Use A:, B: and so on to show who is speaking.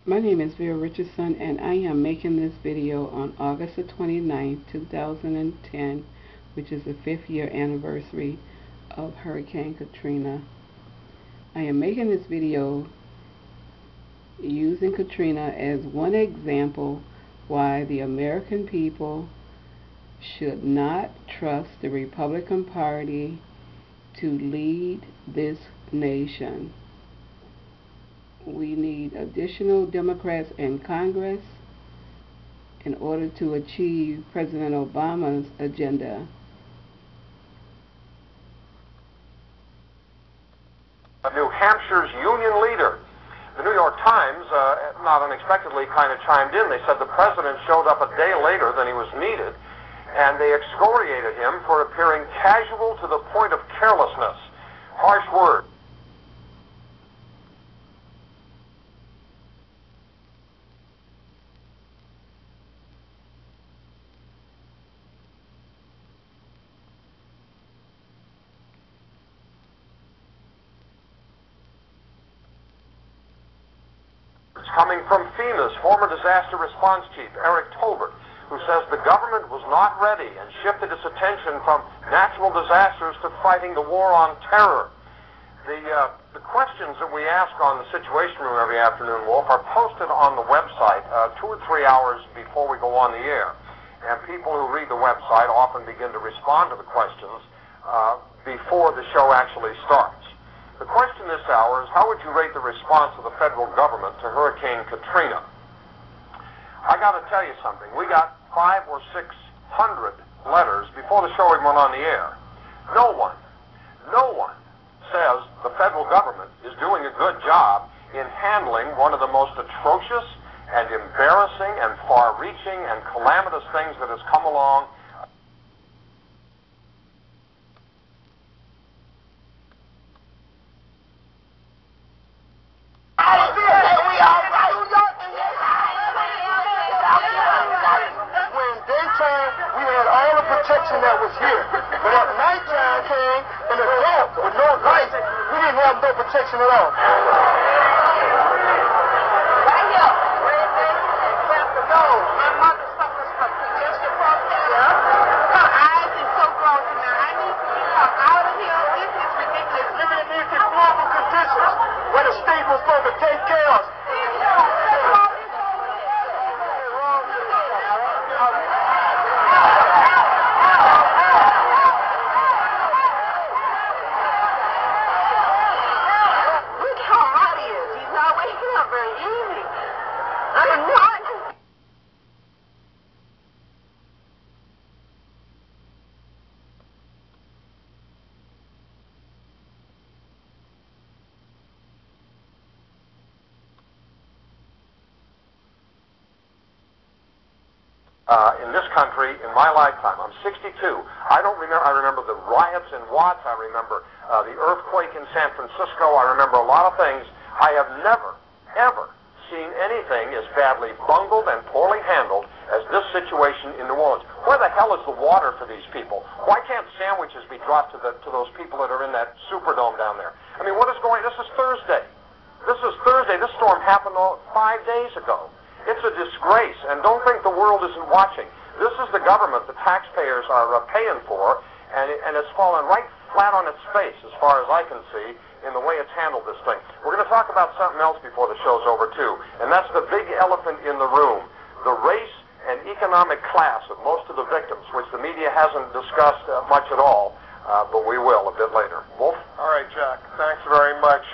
A: My name is Vera Richardson, and I am making this video on August the 29th, 2010, which is the 5th year anniversary of Hurricane Katrina. I am making this video using Katrina as one example why the American people should not trust the Republican Party to lead this nation. We need additional Democrats in Congress in order to achieve President Obama's agenda.
B: New Hampshire's union leader. The New York Times, not unexpectedly, kind of chimed in. They said the president showed up a day later than he was needed, and they excoriated him for appearing casual to the point of carelessness. Harsh word. Coming from FEMA's former disaster response chief, Eric Tolbert, who says the government was not ready and shifted its attention from natural disasters to fighting the war on terror. The questions that we ask on the Situation Room every afternoon, Wolf, are posted on the website 2 or 3 hours before we go on the air. And people who read the website often begin to respond to the questions before the show actually starts. The question this hour is, how would you rate the response of the federal government to Hurricane Katrina? I got to tell you something. We got 500 or 600 letters before the show even went on the air. No one says the federal government is doing a good job in handling one of the most atrocious and embarrassing and far-reaching and calamitous things that has come along.
C: That was here. But at nighttime came in the dark with no light, we didn't have no protection at all.
D: Right here. No, my mother suffers from congestion problems. Her eyes are so broken now. I need to get her out of here. This is ridiculous.
C: Living in these deplorable conditions where the state was supposed to take care of us.
B: In this country, in my lifetime, I'm 62. I remember the riots in Watts. I remember the earthquake in San Francisco. I remember a lot of things. I have never, ever seen anything as badly bungled and poorly handled as this situation in New Orleans. Where the hell is the water for these people? Why can't sandwiches be dropped to those people that are in that Superdome down there? I mean, what is going on? This is Thursday. This storm happened 5 days ago. It's a disgrace, and don't think the world isn't watching. This is the government the taxpayers are paying for, and it's fallen right flat on its face, as far as I can see, in the way it's handled this thing. We're going to talk about something else before the show's over, too, and that's the big elephant in the room, the race and economic class of most of the victims, which the media hasn't discussed much at all, but we will a bit later. Wolf?
C: All right, Jack. Thanks very much.